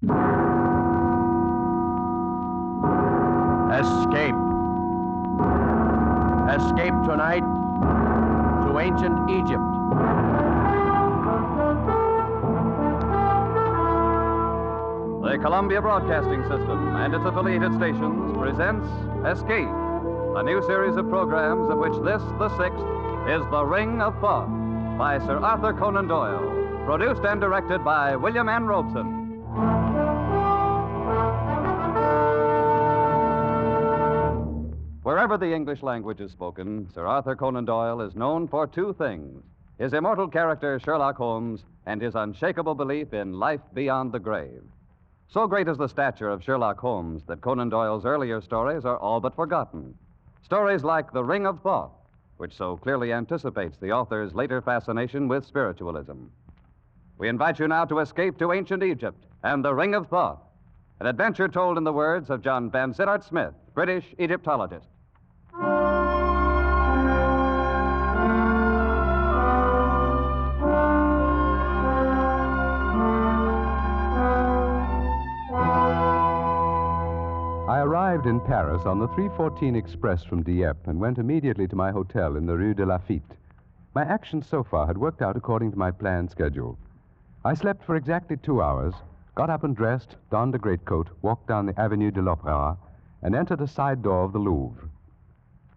Escape. Escape tonight to ancient Egypt. The Columbia Broadcasting System and its affiliated stations presents Escape, a new series of programs of which this, the sixth, is The Ring of Thoth by Sir Arthur Conan Doyle, produced and directed by William N. Robeson. Wherever the English language is spoken, Sir Arthur Conan Doyle is known for two things: his immortal character, Sherlock Holmes, and his unshakable belief in life beyond the grave. So great is the stature of Sherlock Holmes that Conan Doyle's earlier stories are all but forgotten. Stories like The Ring of Thoth, which so clearly anticipates the author's later fascination with spiritualism. We invite you now to escape to ancient Egypt and The Ring of Thoth, an adventure told in the words of John Vansittart Smith, British Egyptologist. I arrived in Paris on the 3:14 express from Dieppe and went immediately to my hotel in the Rue de Lafitte. My actions so far had worked out according to my planned schedule. I slept for exactly 2 hours, got up and dressed, donned a greatcoat, walked down the Avenue de l'Opéra, and entered a side door of the Louvre.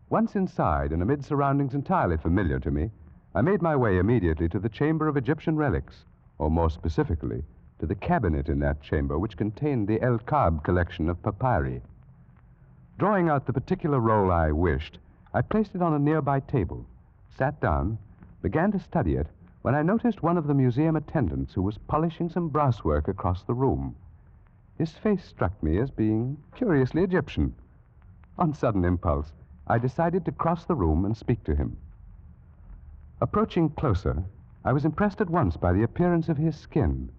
Once inside, and amid surroundings entirely familiar to me, I made my way immediately to the Chamber of Egyptian Relics, or more specifically, to the cabinet in that chamber which contained the El Kab collection of papyri. Drawing out the particular roll I wished, I placed it on a nearby table, sat down, began to study it, when I noticed one of the museum attendants who was polishing some brasswork across the room. His face struck me as being curiously Egyptian. On sudden impulse, I decided to cross the room and speak to him. Approaching closer, I was impressed at once by the appearance of his skin.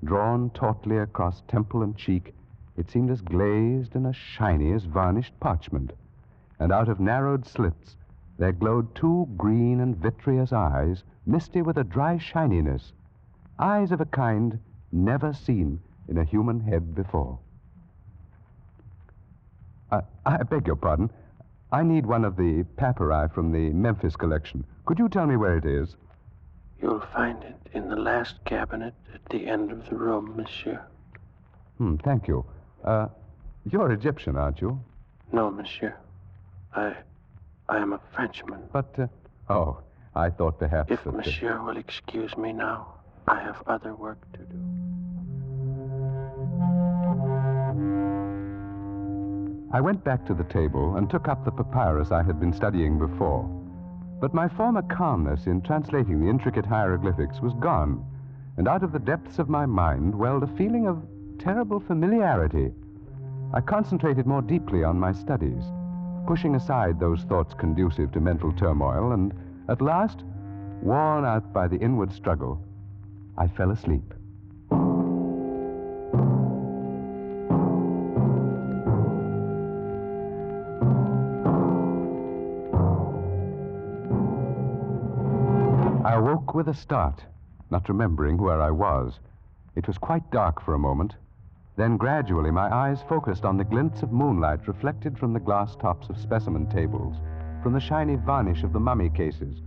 Drawn tautly across temple and cheek, it seemed as glazed and as shiny as varnished parchment, and out of narrowed slits there glowed two green and vitreous eyes, misty with a dry shininess, eyes of a kind never seen in a human head before. I beg your pardon. I need one of the papyri from the Memphis collection. Could you tell me where it is? You'll find it in the last cabinet at the end of the room, monsieur. Thank you. You're Egyptian, aren't you? No, monsieur. I am a Frenchman. But, I thought perhaps If that... monsieur will excuse me now, I have other work to do. I went back to the table and took up the papyrus I had been studying before. But my former calmness in translating the intricate hieroglyphics was gone, and out of the depths of my mind welled a feeling of terrible familiarity. I concentrated more deeply on my studies, pushing aside those thoughts conducive to mental turmoil, and at last, worn out by the inward struggle, I fell asleep. I awoke with a start, not remembering where I was. It was quite dark for a moment. Then gradually my eyes focused on the glints of moonlight reflected from the glass tops of specimen tables, from the shiny varnish of the mummy cases.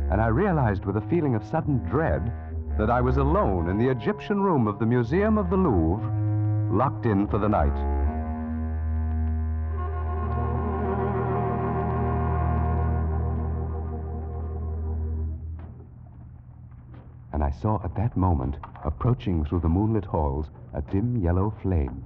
And I realized with a feeling of sudden dread that I was alone in the Egyptian room of the Museum of the Louvre, locked in for the night. And I saw at that moment, approaching through the moonlit halls, a dim yellow flame.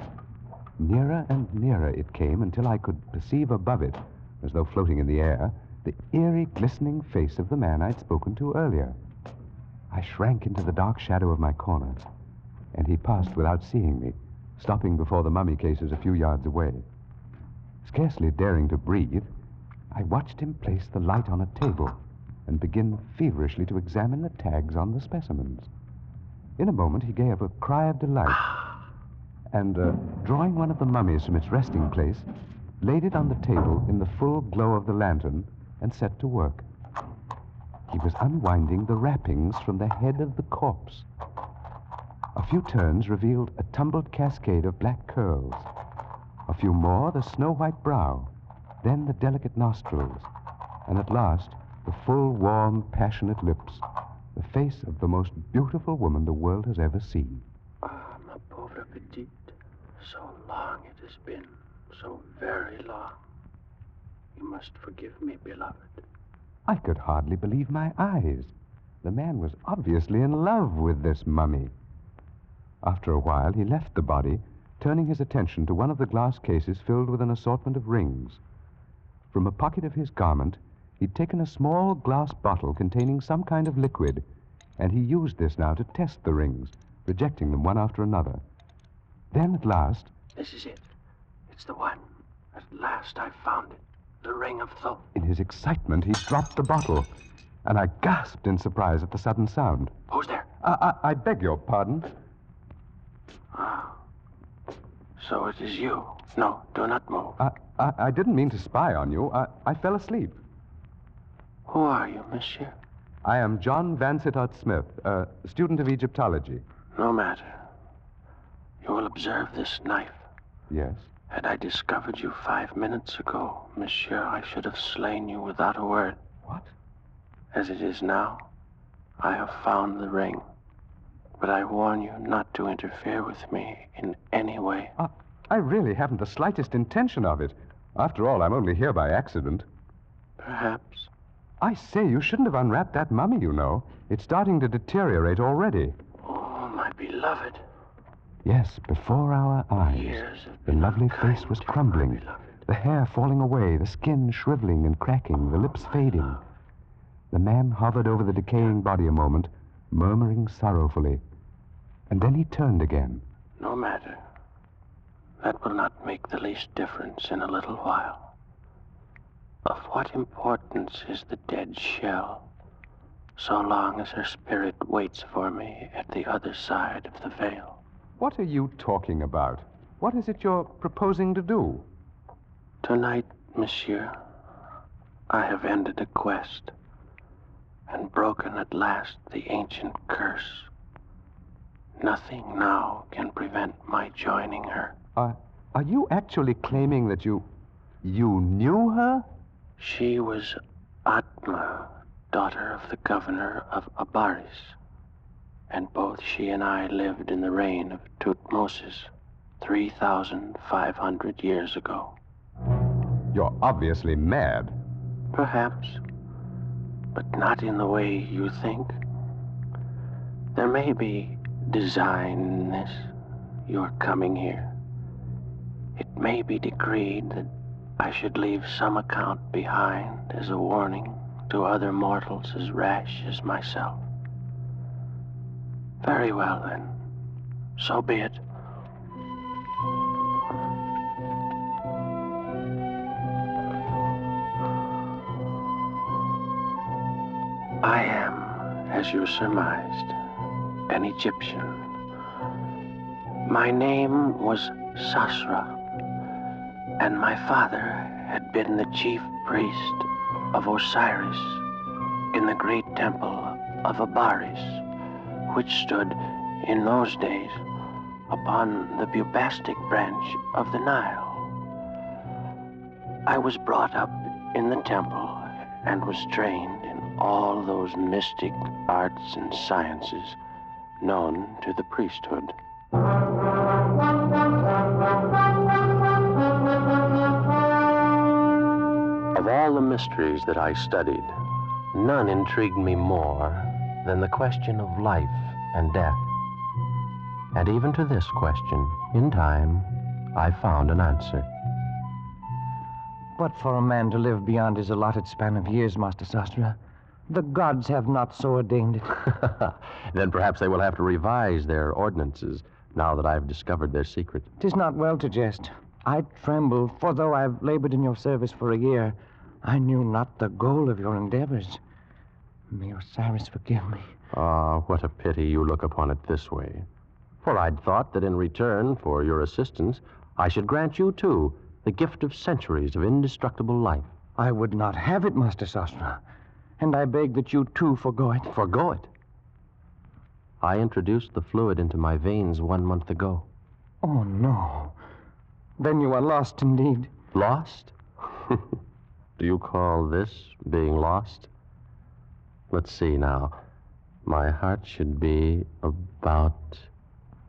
Nearer and nearer it came until I could perceive above it, as though floating in the air, the eerie, glistening face of the man I'd spoken to earlier. I shrank into the dark shadow of my corner, and he passed without seeing me, stopping before the mummy cases a few yards away. Scarcely daring to breathe, I watched him place the light on a table and begin feverishly to examine the tags on the specimens. In a moment, he gave a cry of delight, and, drawing one of the mummies from its resting place, laid it on the table in the full glow of the lantern and set to work. He was unwinding the wrappings from the head of the corpse. A few turns revealed a tumbled cascade of black curls. A few more, the snow-white brow. Then the delicate nostrils. And at last, the full, warm, passionate lips. The face of the most beautiful woman the world has ever seen. Ah, ma pauvre petite. So long it has been. So very long. You must forgive me, beloved. I could hardly believe my eyes. The man was obviously in love with this mummy. After a while, he left the body, turning his attention to one of the glass cases filled with an assortment of rings. From a pocket of his garment, he'd taken a small glass bottle containing some kind of liquid, and he used this now to test the rings, rejecting them one after another. Then, at last... This is it. It's the one. At last I found it. The ring of Thoth. In his excitement, he dropped the bottle, and I gasped in surprise at the sudden sound. Who's there? I beg your pardon. Ah. So it is you. No, do not move. I didn't mean to spy on you. I fell asleep. Who are you, monsieur? I am John Vansittart Smith, a student of Egyptology. No matter. You will observe this knife. Yes? Had I discovered you 5 minutes ago, monsieur, I should have slain you without a word. What? As it is now, I have found the ring. But I warn you not to interfere with me in any way. I really haven't the slightest intention of it. After all, I'm only here by accident. Perhaps. I say, you shouldn't have unwrapped that mummy, you know. It's starting to deteriorate already. Oh, my beloved. Yes, before our eyes, Years have the been lovely unkind face was to my crumbling, beloved. the hair falling away, the skin shriveling and cracking, the lips fading. The man hovered over the decaying body a moment, murmuring sorrowfully. And then he turned again. No matter. That will not make the least difference in a little while. Of what importance is the dead shell, so long as her spirit waits for me at the other side of the veil? What are you talking about? What is it you're proposing to do? Tonight, monsieur, I have ended a quest and broken at last the ancient curse. Nothing now can prevent my joining her. Are you actually claiming that you knew her? She was Atma, daughter of the governor of Abaris, and both she and I lived in the reign of Tutmosis 3,500 years ago. You're obviously mad. Perhaps, but not in the way you think. There may be design in this, your coming here. It may be decreed that I should leave some account behind as a warning to other mortals as rash as myself. Very well, then. So be it. I am, as you surmised, an Egyptian. My name was Sasra, and my father had been the chief priest of Osiris in the great temple of Abaris, which stood in those days upon the Bubastic branch of the Nile. I was brought up in the temple and was trained in all those mystic arts and sciences known to the priesthood. Of all the mysteries that I studied, none intrigued me more than the question of life and death. And even to this question, in time, I found an answer. But for a man to live beyond his allotted span of years, Master Sastra, the gods have not so ordained it. Then perhaps they will have to revise their ordinances now that I've discovered their secret. 'Tis not well to jest. I tremble, for though I've labored in your service for a year, I knew not the goal of your endeavors. May Osiris forgive me. Ah, what a pity you look upon it this way. For I'd thought that in return for your assistance, I should grant you, too, the gift of centuries of indestructible life. I would not have it, Master Sastra, and I beg that you, too, forgo it. Forgo it? I introduced the fluid into my veins 1 month ago. Oh, no. Then you are lost indeed. Lost? Do you call this being lost? Let's see now. My heart should be about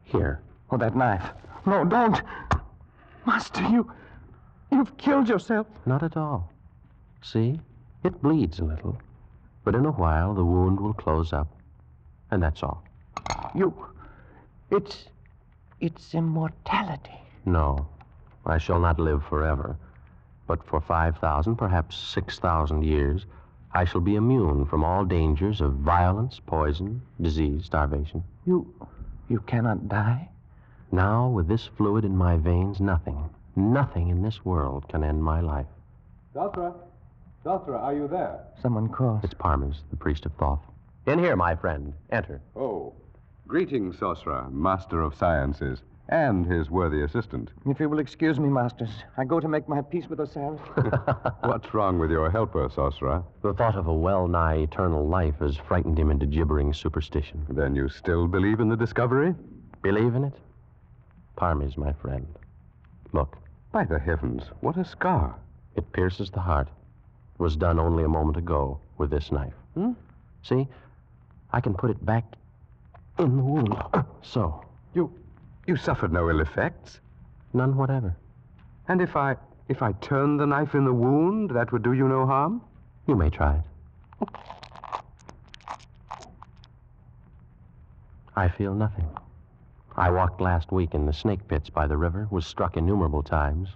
here. Oh, that knife. No, don't. Master, you've killed yourself. Not at all. See? It bleeds a little. But in a while, the wound will close up. And that's all. It's immortality. No, I shall not live forever. But for 5,000, perhaps 6,000 years, I shall be immune from all dangers of violence, poison, disease, starvation. You cannot die? Now, with this fluid in my veins, nothing in this world can end my life. Dothra, are you there? Someone calls. It's Parmes, the priest of Thoth. In here, my friend. Enter. Oh, greetings, Sosra, master of sciences, and his worthy assistant. If you will excuse me, masters, I go to make my peace with Osiris. What's wrong with your helper, Sosra? The thought of a well-nigh eternal life has frightened him into gibbering superstition. Then you still believe in the discovery? Believe in it? Parmes, my friend. Look. By the heavens, what a scar. It pierces the heart. It was done only a moment ago with this knife. See? I can put it back in the wound. So. You suffered no ill effects? None whatever. And if I turn the knife in the wound, that would do you no harm? You may try it. I feel nothing. I walked last week in the snake pits by the river, was struck innumerable times.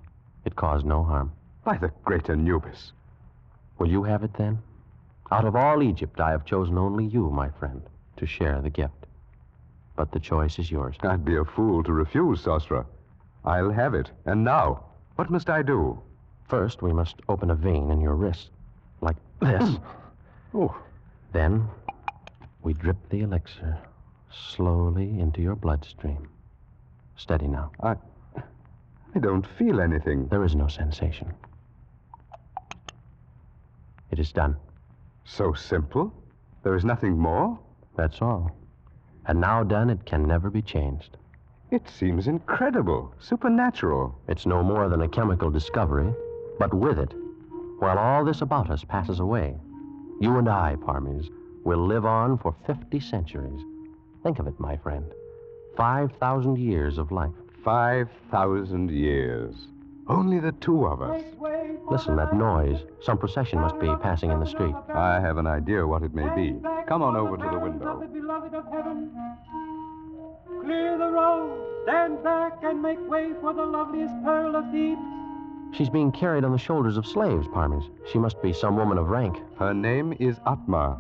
It caused no harm. By the great Anubis. Will you have it then? Out of all Egypt, I have chosen only you, my friend, to share the gift. But the choice is yours. I'd be a fool to refuse, Sosra. I'll have it. And now, what must I do? First, we must open a vein in your wrist, like this. Oh. Then, we drip the elixir slowly into your bloodstream. Steady now. I don't feel anything. There is no sensation. It is done. So simple? There is nothing more? That's all. And now done, it can never be changed. It seems incredible, supernatural. It's no more than a chemical discovery, but with it, while all this about us passes away, you and I, Parmes, will live on for 50 centuries. Think of it, my friend. 5,000 years of life. 5,000 years. Only the two of us. Listen, that noise. Some procession must be passing in the street. I have an idea what it may be. Come on over to the window. Beloved of heaven, clear the road, stand back, and make way for the loveliest pearl of Thebes. She's being carried on the shoulders of slaves, Parmes. She must be some woman of rank. Her name is Atma.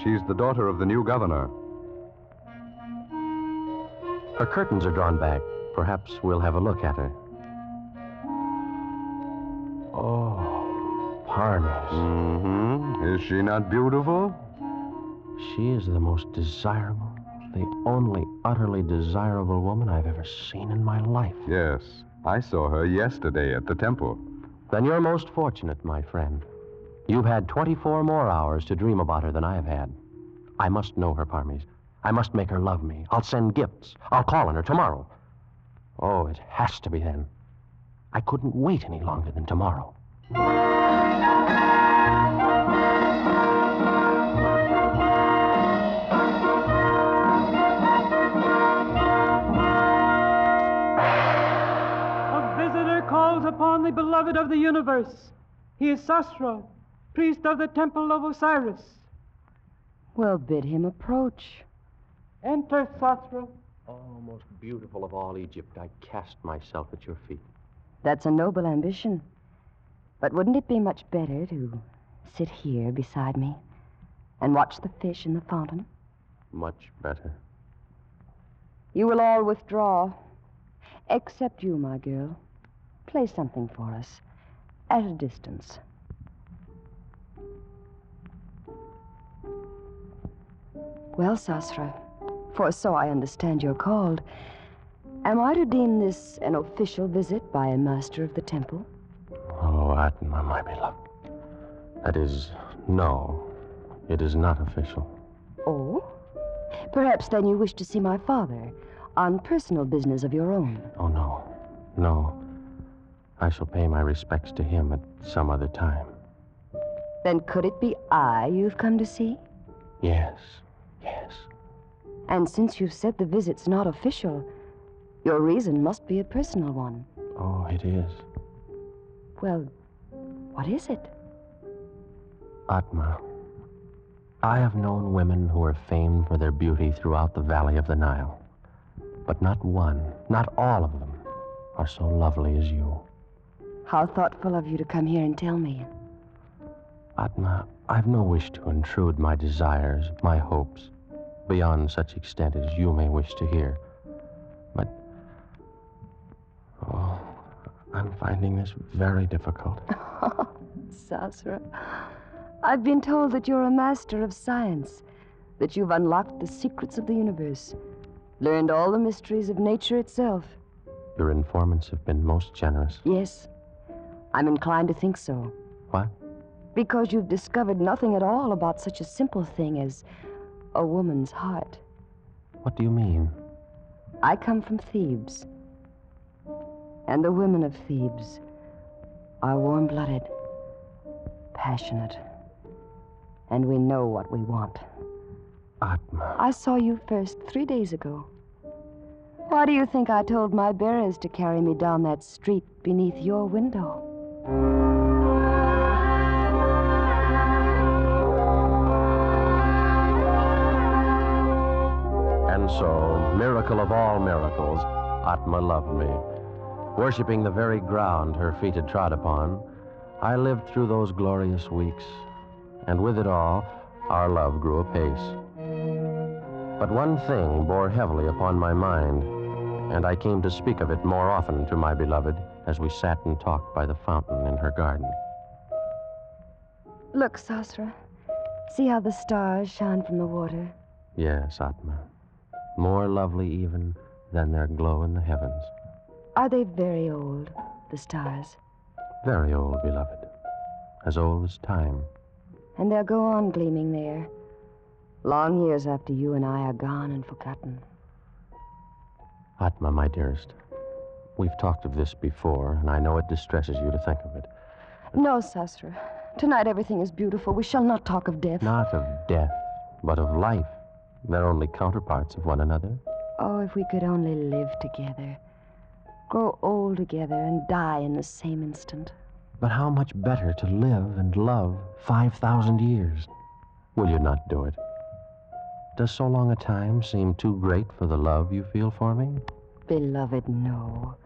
She's the daughter of the new governor. Her curtains are drawn back. Perhaps we'll have a look at her. Oh, Parmes. Mm-hmm. Is she not beautiful? She is the most desirable, the only utterly desirable woman I've ever seen in my life. Yes. I saw her yesterday at the temple. Then you're most fortunate, my friend. You've had 24 more hours to dream about her than I have had. I must know her, Parmes. I must make her love me. I'll send gifts. I'll call on her tomorrow. Oh, it has to be then. I couldn't wait any longer than tomorrow. A visitor calls upon the beloved of the universe. He is Sosra, priest of the temple of Osiris. Well, bid him approach. Enter, Sosra. Oh, most beautiful of all Egypt, I cast myself at your feet. That's a noble ambition. But wouldn't it be much better to sit here beside me and watch the fish in the fountain? Much better. You will all withdraw, except you, my girl. Play something for us, at a distance. Well, Sosra, for so I understand you're called, am I to deem this an official visit by a master of the temple? Oh, Atma, my beloved. That is, no, it is not official. Oh? Perhaps then you wish to see my father on personal business of your own. Oh, no. No. I shall pay my respects to him at some other time. Then could it be I you've come to see? Yes. Yes. And since you've said the visit's not official, your reason must be a personal one. Oh, it is. Well, what is it? Atma, I have known women who are famed for their beauty throughout the valley of the Nile. But not one, not all of them, are so lovely as you. How thoughtful of you to come here and tell me. Atma, I've no wish to intrude my desires, my hopes, beyond such extent as you may wish to hear. But, oh, I'm finding this very difficult. Sasra, I've been told that you're a master of science, that you've unlocked the secrets of the universe, learned all the mysteries of nature itself. Your informants have been most generous. Yes, I'm inclined to think so. What? Because you've discovered nothing at all about such a simple thing as a woman's heart. What do you mean? I come from Thebes, and the women of Thebes are warm-blooded, passionate, and we know what we want. Atma. I saw you first 3 days ago. Why do you think I told my bearers to carry me down that street beneath your window? And so, miracle of all miracles, Atma loved me. Worshipping the very ground her feet had trod upon, I lived through those glorious weeks, and with it all, our love grew apace. But one thing bore heavily upon my mind, and I came to speak of it more often to my beloved as we sat and talked by the fountain in her garden. Look, Sasra. See how the stars shine from the water? Yes, Atma. More lovely even than their glow in the heavens. Are they very old, the stars? Very old, beloved. As old as time. And they'll go on gleaming there, long years after you and I are gone and forgotten. Atma, my dearest, we've talked of this before, and I know it distresses you to think of it. No, Sasra. Tonight everything is beautiful. We shall not talk of death. Not of death, but of life. They're only counterparts of one another. Oh, if we could only live together, grow old together, and die in the same instant. But how much better to live and love 5,000 years? Will you not do it? Does so long a time seem too great for the love you feel for me? Beloved, no.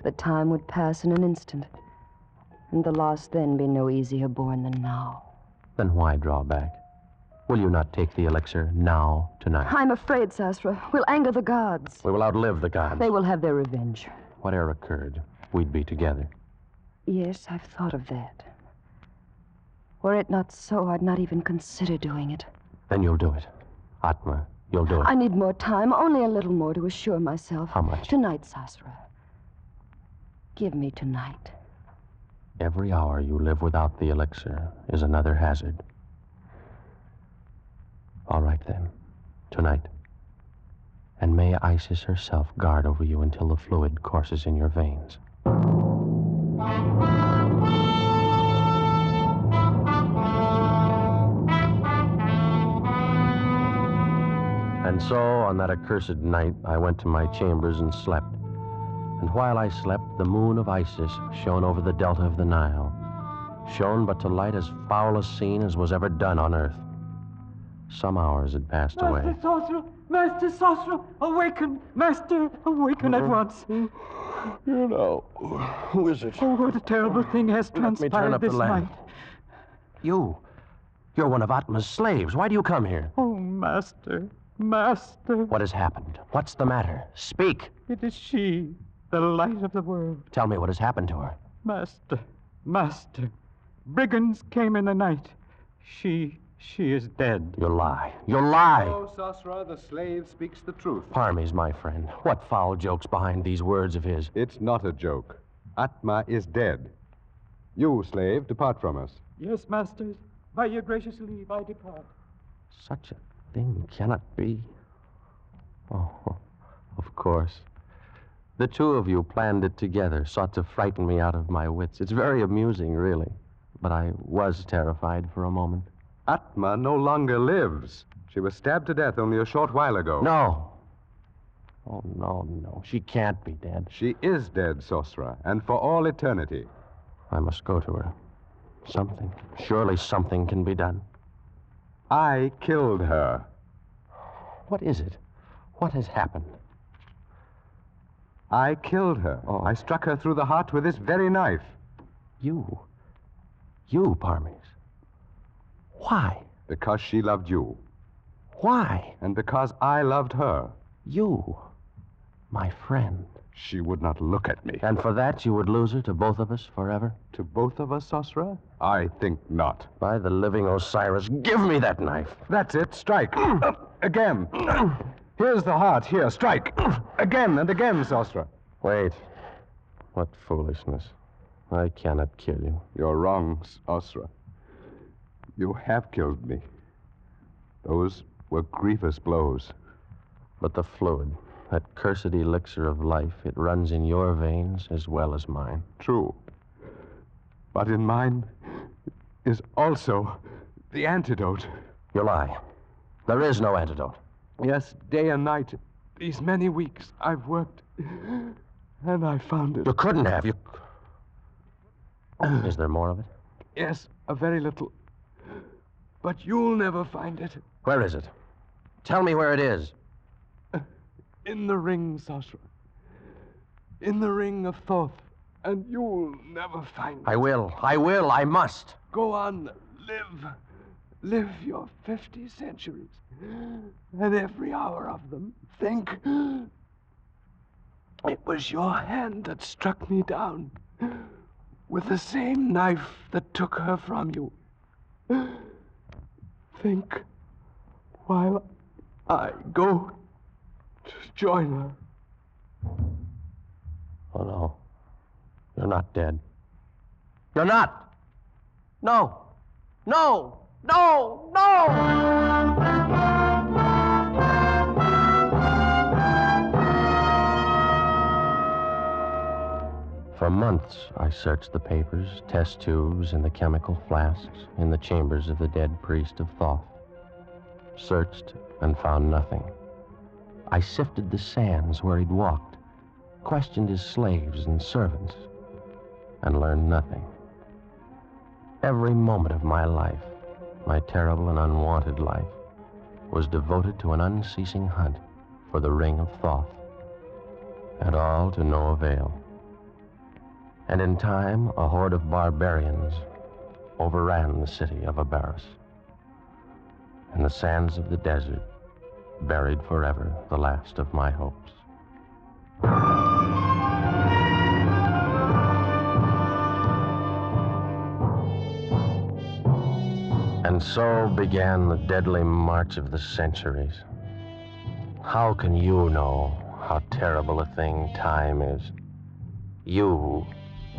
The time would pass in an instant, and the loss then be no easier borne than now. Then why draw back? Will you not take the elixir now, tonight? I'm afraid, Sasra, we'll anger the gods. We will outlive the gods. They will have their revenge. Whatever occurred, we'd be together. Yes, I've thought of that. Were it not so, I'd not even consider doing it. Then you'll do it. Atma, you'll do it. I need more time, only a little more to assure myself. How much? Tonight, Sasra. Give me tonight. Every hour you live without the elixir is another hazard. All right, then. Tonight. And may Isis herself guard over you until the fluid courses in your veins. And so, on that accursed night, I went to my chambers and slept. And while I slept, the moon of Isis shone over the delta of the Nile. Shone but to light as foul a scene as was ever done on earth. Some hours had passed away. Master Sorcerer, awaken! Master, awaken at once. You know, who is it? Oh, what a terrible thing has Let me turn transpired up this the lamp. night. You're one of Atma's slaves. Why do you come here? Oh, Master. What has happened? What's the matter? Speak. It is she, the light of the world. Tell me what has happened to her. Master. Brigands came in the night. She is dead. You lie. Oh, Sasra, the slave speaks the truth. Parmes, my friend, what foul joke's behind these words of his? It's not a joke. Atma is dead. You, slave, depart from us. Yes, masters. By your gracious leave, I depart. Such a thing cannot be. Oh, of course. The two of you planned it together, sought to frighten me out of my wits. It's very amusing, really. But I was terrified for a moment. Atma no longer lives. She was stabbed to death only a short while ago. No. Oh, no. She can't be dead. She is dead, Sosra, and for all eternity. I must go to her. Surely something can be done. I killed her. What is it? What has happened? I killed her. Oh. I struck her through the heart with this very knife. You, Parmes. Why? Because she loved you. Why? And because I loved her. You, my friend. She would not look at me. And for that, you would lose her to both of us forever? To both of us, Sosra? I think not. By the living Osiris, give me that knife. That's it. Strike. Again. Here's the heart. Here, strike. Again and again, Sosra. Wait. What foolishness. I cannot kill you. You're wrong, Sosra. You have killed me. Those were grievous blows. But the fluid, that cursed elixir of life, it runs in your veins as well as mine. True. But in mine is also the antidote. You lie. There is no antidote. Yes, day and night. These many weeks I've worked, and I found it. You couldn't have. Is there more of it? Yes, a very little. But you'll never find it. Where is it? Tell me where it is. In the ring, Sosra. In the ring of Thoth. And you'll never find it. I will. I must. Go on. Live. Live your 50 centuries. And every hour of them, think. It was your hand that struck me down. With the same knife that took her from you. Think while I go to join her. Oh, no. You're not dead. You're not! No! No! No! No! For months, I searched the papers, test tubes, and the chemical flasks in the chambers of the dead priest of Thoth. Searched and found nothing. I sifted the sands where he'd walked, questioned his slaves and servants, and learned nothing. Every moment of my life, my terrible and unwanted life, was devoted to an unceasing hunt for the ring of Thoth, and all to no avail. And in time, a horde of barbarians overran the city of Abaris. In the sands of the desert, buried forever the last of my hopes. And so began the deadly march of the centuries. How can you know how terrible a thing time is? You,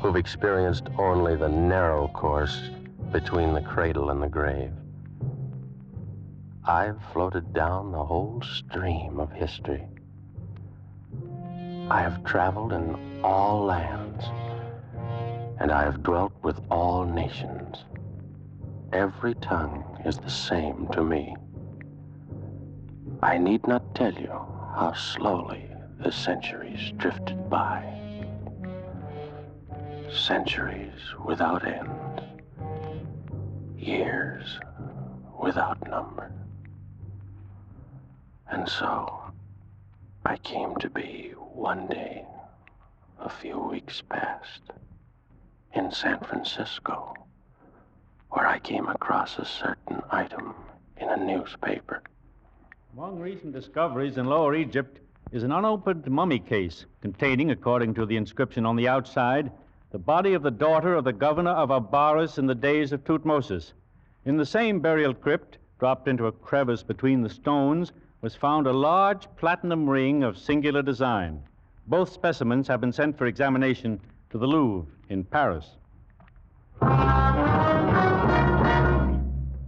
who've experienced only the narrow course between the cradle and the grave. I've floated down the whole stream of history. I have traveled in all lands, and I have dwelt with all nations. Every tongue is the same to me. I need not tell you how slowly the centuries drifted by. Centuries without end. Years without number. And so, I came to be one day, a few weeks past, in San Francisco, where I came across a certain item in a newspaper. Among recent discoveries in Lower Egypt is an unopened mummy case containing, according to the inscription on the outside, the body of the daughter of the governor of Abaris in the days of Tutmosis. In the same burial crypt, dropped into a crevice between the stones, was found a large platinum ring of singular design. Both specimens have been sent for examination to the Louvre in Paris.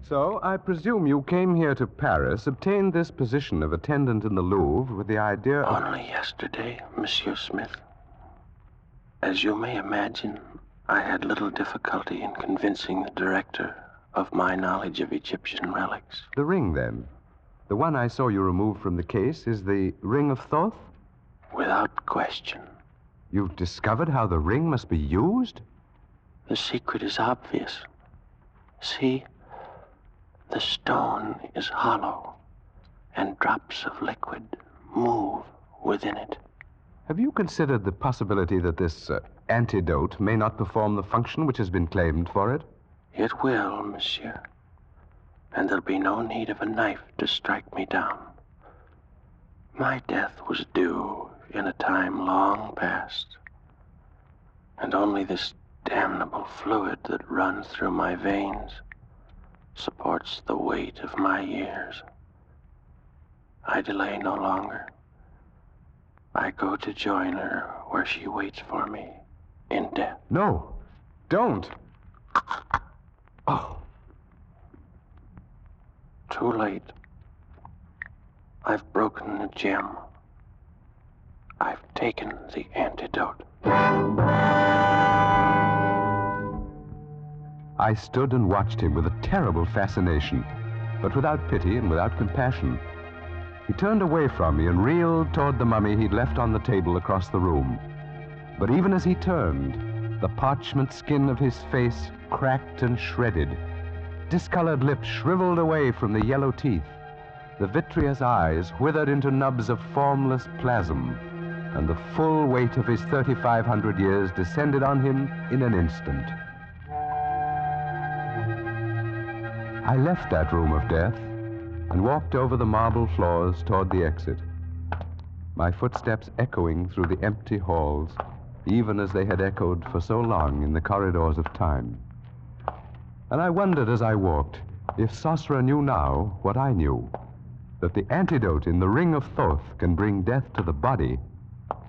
So, I presume you came here to Paris, obtained this position of attendant in the Louvre with the idea of... Only yesterday, Monsieur Smith. As you may imagine, I had little difficulty in convincing the director of my knowledge of Egyptian relics. The ring, then. The one I saw you remove from the case is the ring of Thoth? Without question. You've discovered how the ring must be used? The secret is obvious. See, the stone is hollow, and drops of liquid move within it. Have you considered the possibility that this antidote may not perform the function which has been claimed for it? It will, monsieur. And there'll be no need of a knife to strike me down. My death was due in a time long past, and only this damnable fluid that runs through my veins supports the weight of my years. I delay no longer. I go to join her where she waits for me in death. No, don't. Oh. Too late. I've broken the gem. I've taken the antidote. I stood and watched him with a terrible fascination, but without pity and without compassion. He turned away from me and reeled toward the mummy he'd left on the table across the room. But even as he turned, the parchment skin of his face cracked and shredded. Discolored lips shriveled away from the yellow teeth. The vitreous eyes withered into nubs of formless plasm, and the full weight of his 3,500 years descended on him in an instant. I left that room of death and walked over the marble floors toward the exit, my footsteps echoing through the empty halls, even as they had echoed for so long in the corridors of time. And I wondered as I walked if Sosra knew now what I knew, that the antidote in the ring of Thoth can bring death to the body,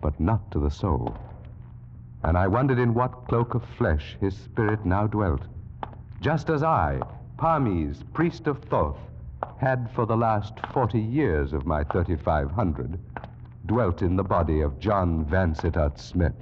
but not to the soul. And I wondered in what cloak of flesh his spirit now dwelt, just as I, Parmes, priest of Thoth, had for the last 40 years of my 3,500 dwelt in the body of John Vansittart Smith.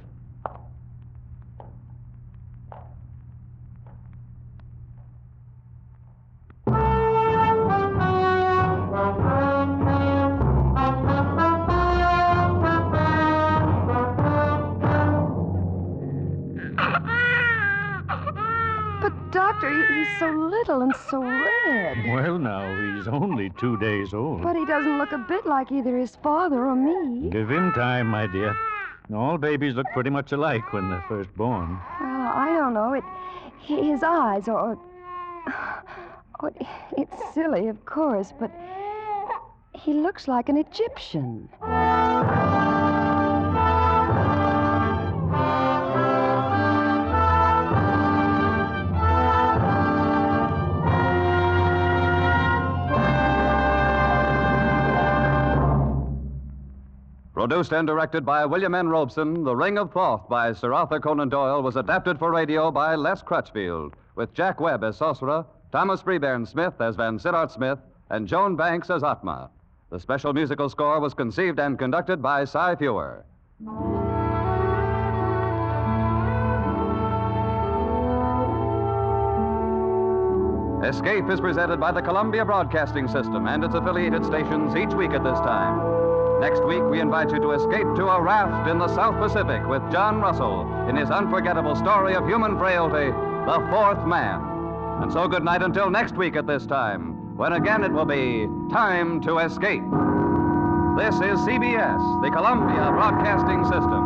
He's so little and so red. Well, now, he's only 2 days old. But he doesn't look a bit like either his father or me. Give him time, my dear. All babies look pretty much alike when they're first born. Well, I don't know. His eyes, or it's silly, of course, but he looks like an Egyptian. Produced and directed by William N. Robeson, The Ring of Thoth by Sir Arthur Conan Doyle was adapted for radio by Les Crutchfield, with Jack Webb as Sosra, Thomas Freebairn Smith as Vansittart Smith, and Joan Banks as Atma. The special musical score was conceived and conducted by Cy Fewer. Escape is presented by the Columbia Broadcasting System and its affiliated stations each week at this time. Next week, we invite you to escape to a raft in the South Pacific with John Russell in his unforgettable story of human frailty, The Fourth Man. And so good night until next week at this time, when again it will be time to escape. This is CBS, the Columbia Broadcasting System.